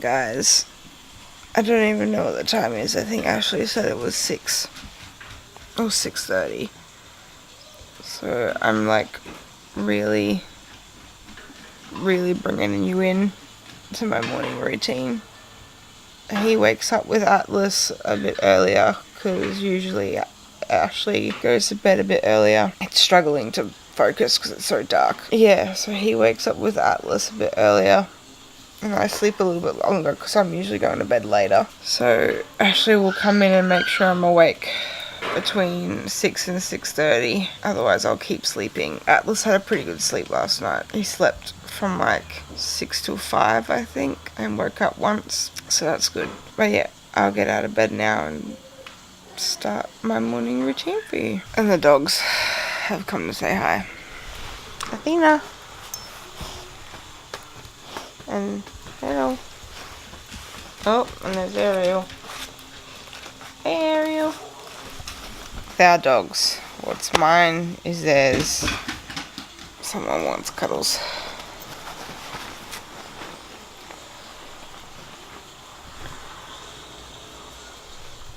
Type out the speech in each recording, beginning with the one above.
guys. I don't even know what the time is. I think Ashley said it was 6 or 6:30. So I'm like really bringing you in to my morning routine. He wakes up with Atlas a bit earlier because usually Ashley goes to bed a bit earlier. It's struggling to focus because it's so dark. Yeah, so he wakes up with Atlas a bit earlier. And I sleep a little bit longer because I'm usually going to bed later. So Ashley will come in and make sure I'm awake between 6 and 6:30. Otherwise I'll keep sleeping. Atlas had a pretty good sleep last night. He slept from like 6 till 5, I think, and woke up once. So that's good. But yeah, I'll get out of bed now and start my morning routine for you. And the dogs have come to say hi. Athena. And hello. Oh, and there's Ariel. Hey, Ariel. Our dogs. What's mine is theirs. Someone wants cuddles.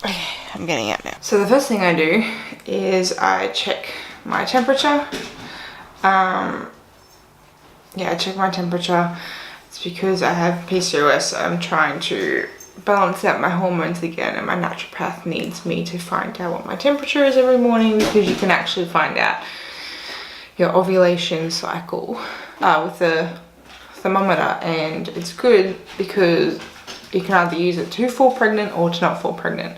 Okay, I'm getting out now. So the first thing I do is I check my temperature. Yeah, I check my temperature. It's because I have PCOS. I'm trying to balance out my hormones again, and my naturopath needs me to find out what my temperature is every morning, because you can actually find out your ovulation cycle with the thermometer, and it's good because you can either use it to fall pregnant or to not fall pregnant.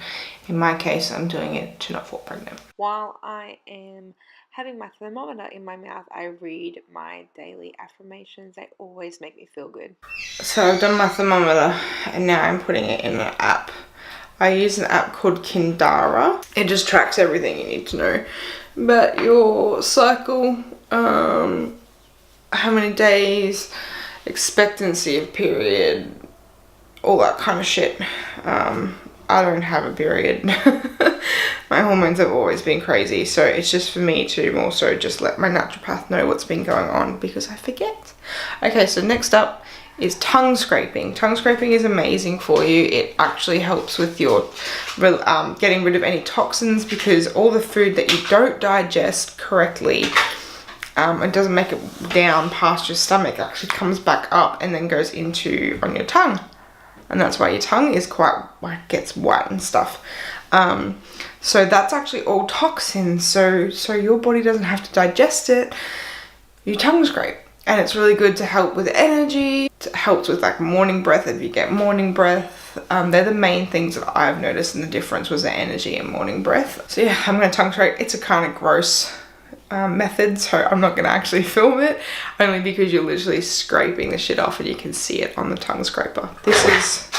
In my case, I'm doing it to not fall pregnant. While I am having my thermometer in my mouth, I read my daily affirmations. They always make me feel good. So I've done my thermometer and now I'm putting it in an app. I use an app called Kindara. It just tracks everything you need to know about your cycle, how many days, expectancy of period, all that kind of shit. I don't have a period. My hormones have always been crazy, so it's just for me to more so just let my naturopath know what's been going on, because I forget. Okay, so next up is tongue scraping. Tongue scraping is amazing for you. It actually helps with your getting rid of any toxins, because all the food that you don't digest correctly, it doesn't make it down past your stomach, actually comes back up and then goes into on your tongue. And that's why your tongue is quite, like, gets white and stuff. So that's actually all toxins. So your body doesn't have to digest it. You tongue scrape. And it's really good to help with energy. It helps with like morning breath if you get morning breath. They're the main things that I've noticed, and the difference was the energy and morning breath. So yeah, I'm going to tongue scrape. It's a kind of gross method, so I'm not going to actually film it, only because you're literally scraping the shit off and you can see it on the tongue scraper. This is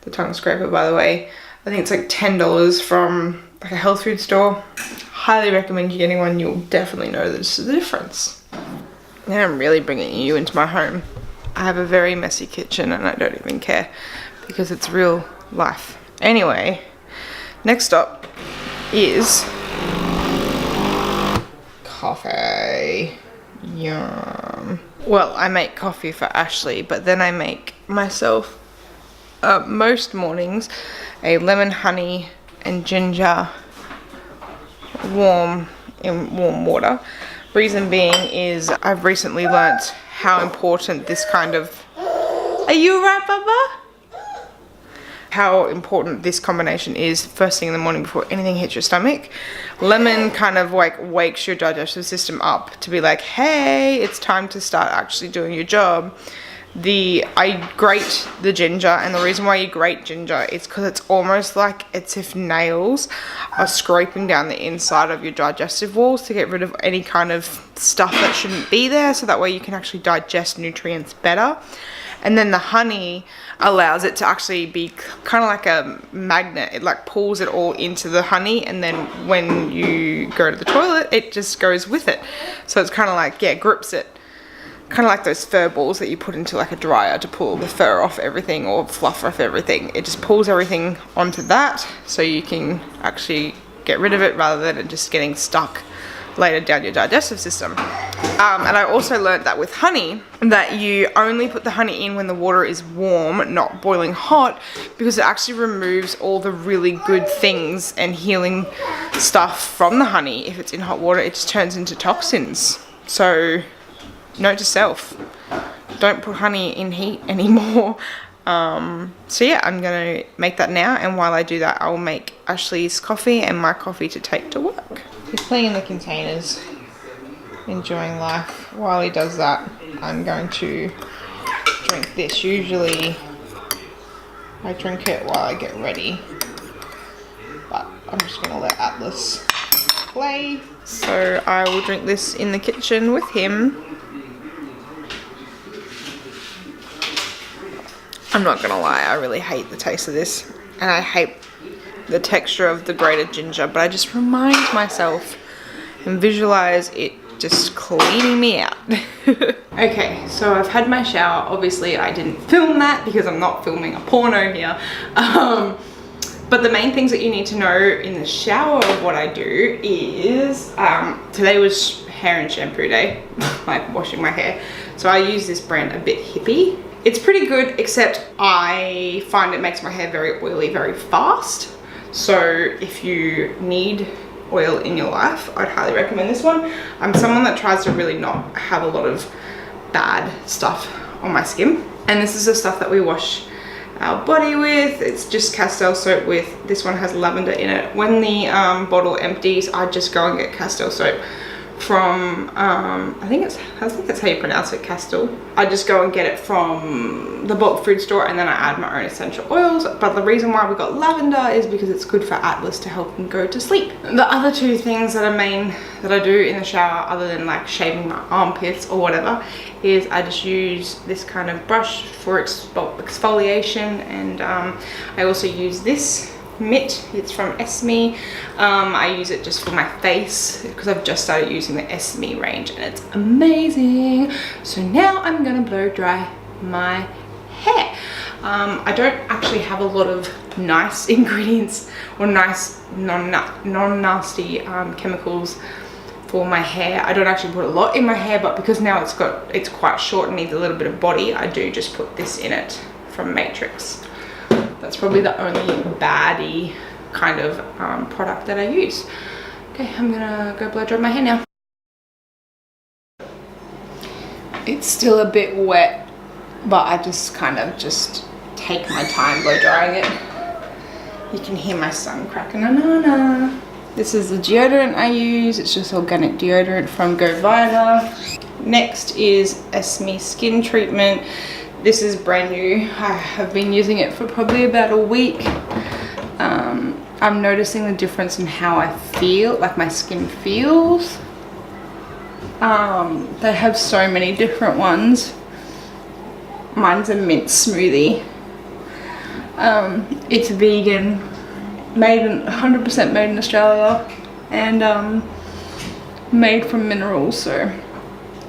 the tongue scraper, by the way. I think it's like $10 from like a health food store. Highly recommend you getting one. You'll definitely know this is the difference. Now I'm really bringing you into my home. I have a very messy kitchen and I don't even care, because it's real life. Anyway, next up is coffee. Yum. Well, I make coffee for Ashley, but then I make myself most mornings a lemon, honey and ginger warm in warm water. Reason being is I've recently learnt how important this kind of... Are you alright, Bubba? How important this combination is first thing in the morning before anything hits your stomach. Lemon kind of like wakes your digestive system up to be like, hey, it's time to start actually doing your job. I grate the ginger, and the reason why you grate ginger is because it's almost like it's if nails are scraping down the inside of your digestive walls to get rid of any kind of stuff that shouldn't be there, so that way you can actually digest nutrients better. And then the honey allows it to actually be kind of like a magnet. It like pulls it all into the honey, and then when you go to the toilet, it just goes with it. So it's kind of like, yeah, grips it. Kind of like those fur balls that you put into like a dryer to pull the fur off everything or fluff off everything. It just pulls everything onto that, so you can actually get rid of it rather than it just getting stuck later down your digestive system. And I also learned that with honey, that you only put the honey in when the water is warm, not boiling hot, because it actually removes all the really good things and healing stuff from the honey. If it's in hot water, it just turns into toxins. So, note to self, don't put honey in heat anymore. So yeah, I'm gonna make that now, and while I do that, I will make Ashley's coffee and my coffee to take to work. He's playing in the containers, enjoying life. While he does that, I'm going to drink this. Usually I drink it while I get ready, but I'm just gonna let Atlas play. So I will drink this in the kitchen with him. I'm not gonna lie, I really hate the taste of this, and I hate the texture of the grated ginger, but I just remind myself and visualize it just cleaning me out. Okay, so I've had my shower. Obviously I didn't film that because I'm not filming a porno here. But the main things that you need to know in the shower of what I do is, today was hair and shampoo day, like washing my hair. So I use this brand A Bit Hippie. It's pretty good, except I find it makes my hair very oily very fast. So if you need oil in your life, I'd highly recommend this one. I'm someone that tries to really not have a lot of bad stuff on my skin. And this is the stuff that we wash our body with. It's just Castile soap with, this one has lavender in it. When the bottle empties, I just go and get Castile soap from, I think that's how you pronounce it, Castile. I just go and get it from the bulk food store, and then I add my own essential oils. But the reason why we got lavender is because it's good for Atlas to help him go to sleep. The other two things that are main that I do in the shower, other than like shaving my armpits or whatever, is I just use this kind of brush for exfoliation, and I also use this mitt. It's from Esme. I use it just for my face because I've just started using the Esme range, and it's amazing. So now I'm gonna blow dry my hair. I don't actually have a lot of nice ingredients or nice non-nasty chemicals for my hair. I don't actually put a lot in my hair, but because now it's quite short and needs a little bit of body, I do just put this in it from Matrix. That's probably the only baddie kind of product that I use. Okay, I'm gonna go blow dry my hair now. It's still a bit wet, but I just kind of just take my time blow drying it. You can hear my son cracking a nana. This is the deodorant I use. It's just organic deodorant from Go Vita. Next is Esme skin treatment. This is brand new. I have been using it for probably about a week. I'm noticing the difference in how I feel, like my skin feels. They have so many different ones. Mine's a mint smoothie. It's vegan, 100% made in Australia, and made from minerals, so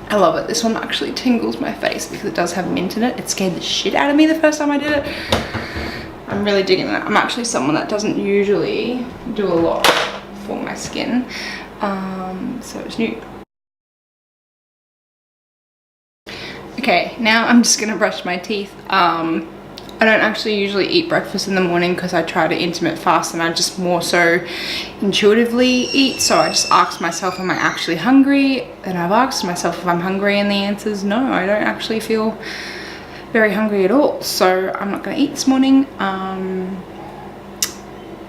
I love it. This one actually tingles my face because it does have mint in it. It scared the shit out of me the first time I did it. I'm really digging it. I'm actually someone that doesn't usually do a lot for my skin, so it's new. Okay, now I'm just gonna brush my teeth. I don't actually usually eat breakfast in the morning because I try to intermittent fast, and I just more so intuitively eat. So I just ask myself, am I actually hungry? And I've asked myself if I'm hungry, and the answer is no, I don't actually feel very hungry at all. So I'm not gonna eat this morning.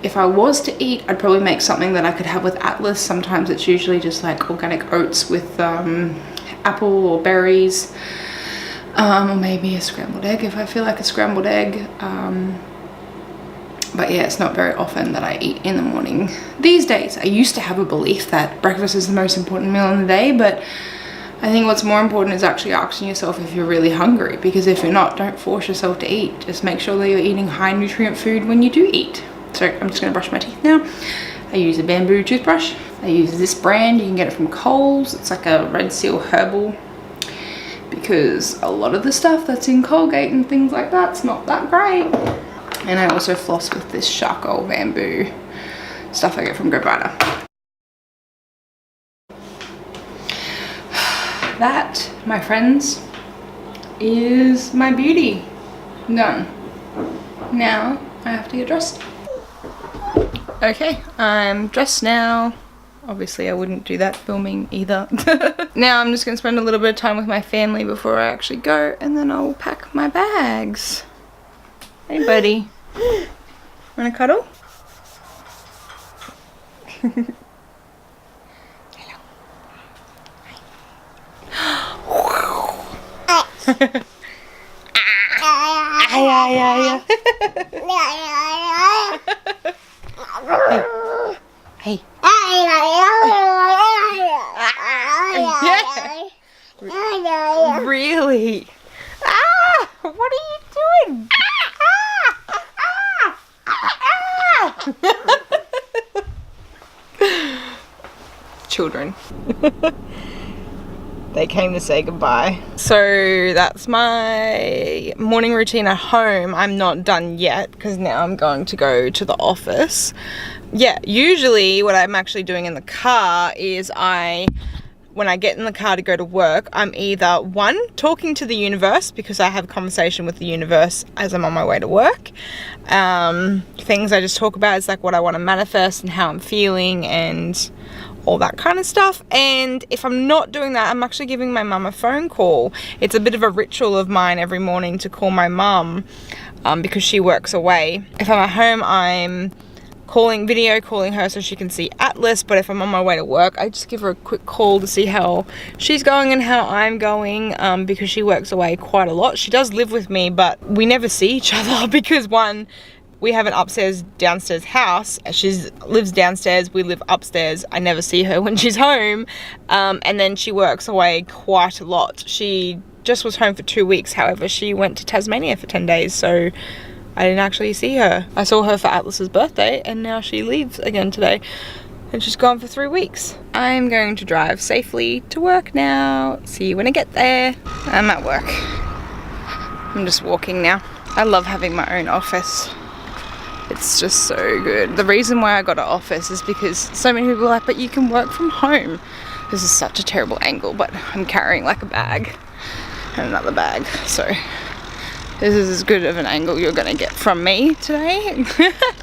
If I was to eat, I'd probably make something that I could have with Atlas. Sometimes it's usually just like organic oats with apple or berries. Or maybe a scrambled egg if I feel like a scrambled egg. But yeah, it's not very often that I eat in the morning these days. I used to have a belief that breakfast is the most important meal in the day, but I think what's more important is actually asking yourself if you're really hungry, because if you're not, don't force yourself to eat. Just make sure that you're eating high nutrient food when you do eat. So I'm just gonna brush my teeth now. I use a bamboo toothbrush. I use this brand, you can get it from Coles. It's like a Red Seal herbal, because a lot of the stuff that's in Colgate and things like that's not that great. And I also floss with this charcoal bamboo stuff I get from Go Vita. That, my friends, is my beauty done. Now I have to get dressed. Okay, I'm dressed now. Obviously I wouldn't do that filming either. Now I'm just gonna spend a little bit of time with my family before I actually go, and then I'll pack my bags. Hey buddy. Wanna cuddle? Hello. Hey. Really? Ah! What are you doing? Children. They came to say goodbye. So that's my morning routine at home. I'm not done yet because now I'm going to go to the office. Yeah, usually what I'm actually doing in the car is when I get in the car to go to work, I'm either one, talking to the universe because I have a conversation with the universe as I'm on my way to work. Things I just talk about is like what I want to manifest and how I'm feeling and all that kind of stuff. And if I'm not doing that, I'm actually giving my mum a phone call. It's a bit of a ritual of mine every morning to call my mum because she works away. If I'm at home, I'm video calling her so she can see Atlas, but if I'm on my way to work, I just give her a quick call to see how she's going and how I'm going, because she works away quite a lot. She does live with me, but we never see each other because one, we have an upstairs downstairs house. She lives downstairs, we live upstairs. I never see her when she's home, and then she works away quite a lot. She just was home for 2 weeks, however she went to Tasmania for 10 days, so I didn't actually see her. I saw her for Atlas's birthday and now she leaves again today and she's gone for 3 weeks. I'm going to drive safely to work now. See you when I get there. I'm at work. I'm just walking now. I love having my own office. It's just so good. The reason why I got an office is because so many people are like, but you can work from home. This is such a terrible angle, but I'm carrying like a bag and another bag, so this is as good of an angle you're gonna get from me today.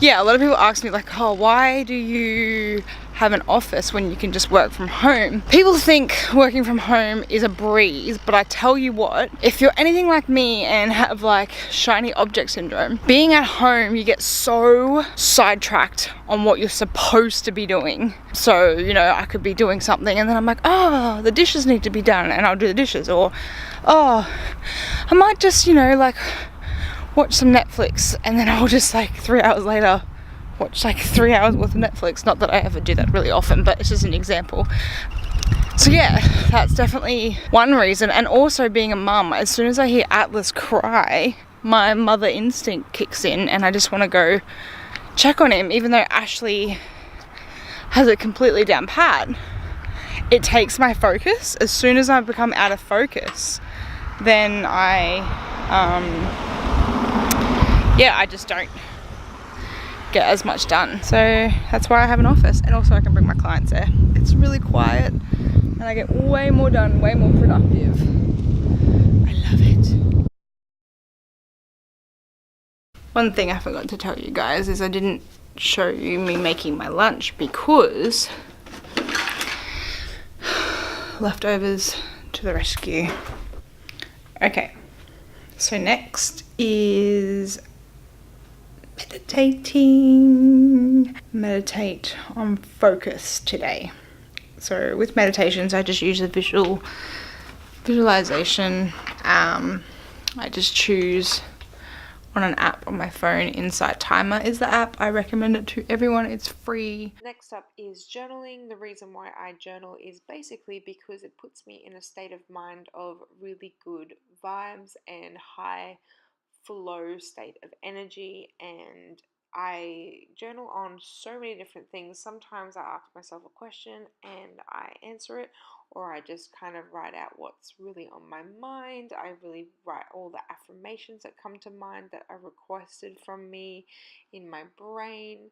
Yeah, a lot of people ask me like, oh, why do you have an office when you can just work from home? People think working from home is a breeze, but I tell you what, if you're anything like me and have like shiny object syndrome, being at home, you get so sidetracked on what you're supposed to be doing. So, you know, I could be doing something and then I'm like, oh, the dishes need to be done, and I'll do the dishes. Or, oh, I might just, you know, like watch some Netflix, and then I'll just like 3 hours later watch like 3 hours worth of Netflix. Not that I ever do that really often, but it's just an example. So yeah, that's definitely one reason. And also being a mum, as soon as I hear Atlas cry, my mother instinct kicks in and I just want to go check on him, even though Ashley has it completely down pat. It takes my focus. As soon as I become out of focus, then I just don't get as much done. So that's why I have an office, and also I can bring my clients there. It's really quiet and I get way more done, way more productive. I love it. One thing I forgot to tell you guys is I didn't show you me making my lunch because leftovers to the rescue. Okay, so next is meditate on focus today. So with meditations, I just use a visualization. I just choose on an app on my phone. Insight Timer is the app. I recommend it to everyone. It's free. Next up is journaling. The reason why I journal is basically because it puts me in a state of mind of really good vibes and high flow state of energy, and I journal on so many different things. Sometimes I ask myself a question and I answer it, or I just kind of write out what's really on my mind. I really write all the affirmations that come to mind that are requested from me in my brain.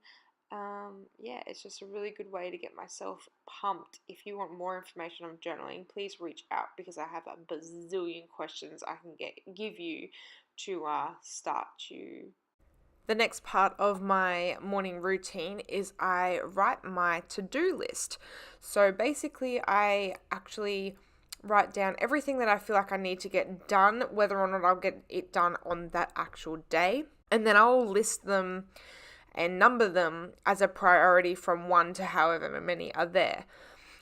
Yeah, it's just a really good way to get myself pumped. If you want more information on journaling, please reach out because I have a bazillion questions I can give you to start you. The next part of my morning routine is I write my to-do list. So basically, I actually write down everything that I feel like I need to get done, whether or not I'll get it done on that actual day. And then I'll list them and number them as a priority from 1 to however many are there.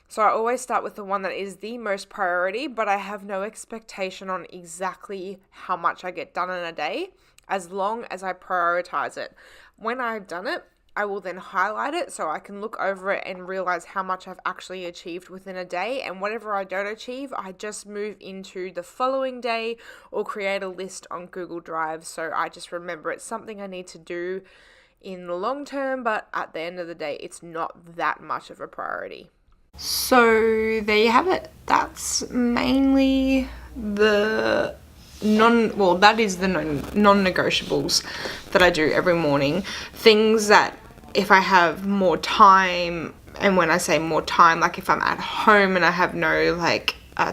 So I always start with the one that is the most priority, but I have no expectation on exactly how much I get done in a day, as long as I prioritize it. When I've done it, I will then highlight it so I can look over it and realize how much I've actually achieved within a day. And whatever I don't achieve, I just move into the following day or create a list on Google Drive. So I just remember it's something I need to do in the long term, but at the end of the day, it's not that much of a priority. So there you have it. That's mainly the non-negotiables that I do every morning. Things that if I have more time, and when I say more time, like if I'm at home and I have no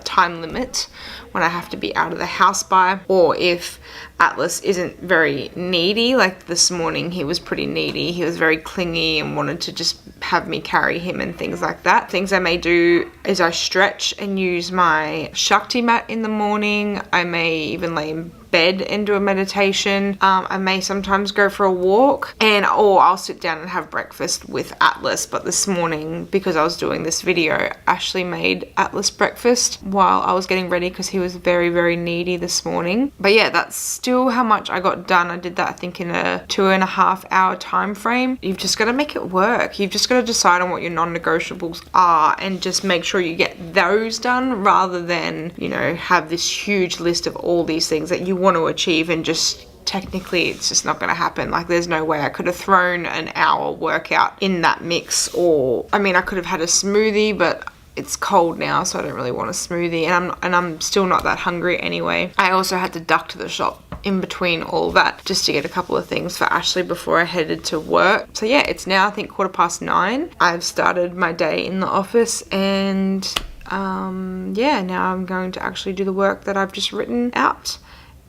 time limit when I have to be out of the house by, or if Atlas isn't very needy, like this morning he was pretty needy, he was very clingy and wanted to just have me carry him and things like that. Things I may do is I stretch and use my Shakti mat in the morning. I may even lay in bed and do a meditation. I may sometimes go for a walk, or I'll sit down and have breakfast with Atlas. But this morning, because I was doing this video, Ashley made Atlas breakfast while I was getting ready because he was very, very needy this morning. But yeah, that's still how much I got done. I did that, I think, in a 2.5 hour time frame. You've just got to make it work. You've just got to decide on what your non-negotiables are and just make sure you get those done, rather than, have this huge list of all these things that you want to achieve and just technically it's just not going to happen. Like, there's no way I could have thrown an hour workout in that mix, or I could have had a smoothie, but it's cold now, so I don't really want a smoothie, and I'm still not that hungry anyway. I also had to duck to the shop in between all that just to get a couple of things for Ashley before I headed to work. So yeah, it's now I think 9:15. I've started my day in the office, and now I'm going to actually do the work that I've just written out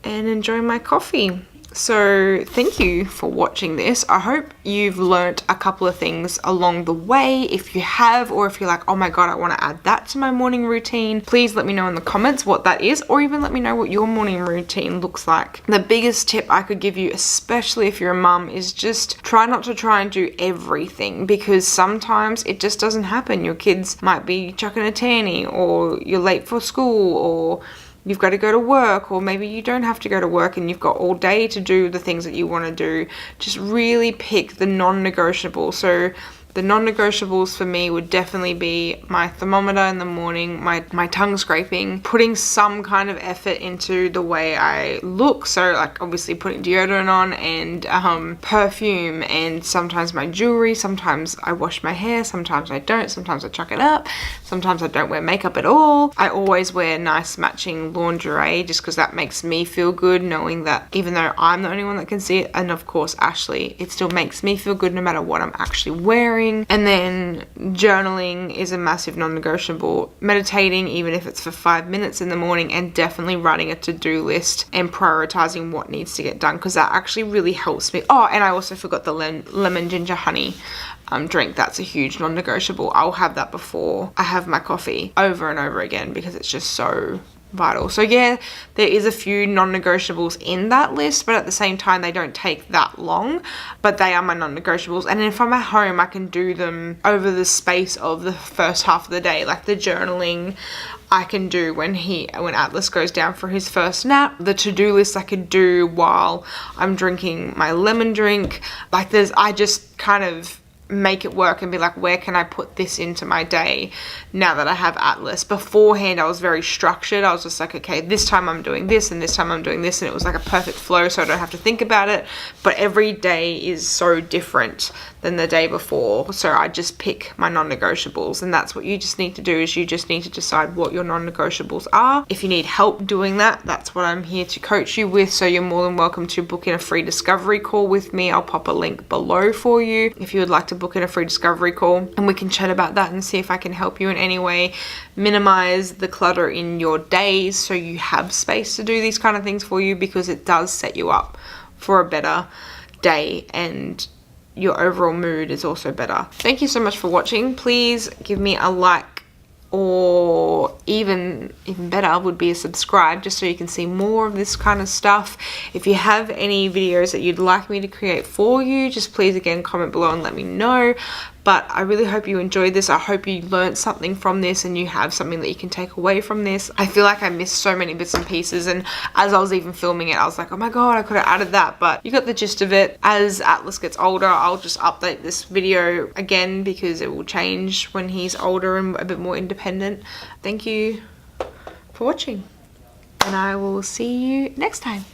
and enjoy my coffee. So thank you for watching this. I hope you've learnt a couple of things along the way. If you have, or if you're like, oh my god, I want to add that to my morning routine, please let me know in the comments what that is, or even let me know what your morning routine looks like. The biggest tip I could give you, especially if you're a mum, is just try not to try and do everything, because sometimes it just doesn't happen. Your kids might be chucking a tanny, or you're late for school, or you've got to go to work, or maybe you don't have to go to work and you've got all day to do the things that you want to do. Just really pick the non-negotiable. So the non-negotiables for me would definitely be my thermometer in the morning, my tongue scraping, putting some kind of effort into the way I look. So like obviously putting deodorant on and perfume, and sometimes my jewelry. Sometimes I wash my hair, sometimes I don't, sometimes I chuck it up, sometimes I don't wear makeup at all. I always wear nice matching lingerie just because that makes me feel good, knowing that even though I'm the only one that can see it, and of course Ashley, it still makes me feel good no matter what I'm actually wearing. And then journaling is a massive non-negotiable. Meditating, even if it's for 5 minutes in the morning, and definitely writing a to-do list and prioritizing what needs to get done, because that actually really helps me. Oh, and I also forgot the lemon ginger honey drink. That's a huge non-negotiable. I'll have that before I have my coffee over and over again because it's just so vital. So yeah, there is a few non-negotiables in that list, but at the same time they don't take that long, but they are my non-negotiables. And if I'm at home, I can do them over the space of the first half of the day. Like the journaling I can do when Atlas goes down for his first nap. The to-do list I could do while I'm drinking my lemon drink. Like I just kind of make it work and be like, where can I put this into my day now that I have Atlas? Beforehand I was very structured. I was just like, okay, this time I'm doing this and this time I'm doing this, and it was like a perfect flow, so I don't have to think about it. But every day is so different than the day before, so I just pick my non-negotiables, and that's what you just need to do, is you just need to decide what your non-negotiables are. If you need help doing that, that's what I'm here to coach you with, so you're more than welcome to book in a free discovery call with me. I'll pop a link below for you if you would like to to book in a free discovery call and we can chat about that and see if I can help you in any way minimize the clutter in your days so you have space to do these kind of things for you, because it does set you up for a better day and your overall mood is also better. Thank you so much for watching. Please give me a like, or even better would be a subscribe, just so you can see more of this kind of stuff. If you have any videos that you'd like me to create for you, just please again comment below and let me know. But I really hope you enjoyed this. I hope you learned something from this and you have something that you can take away from this. I feel like I missed so many bits and pieces, and as I was even filming it I was like, oh my god, I could have added that, but you got the gist of it. As Atlas gets older, I'll just update this video again because it will change when he's older and a bit more independent. Thank you for watching and I will see you next time.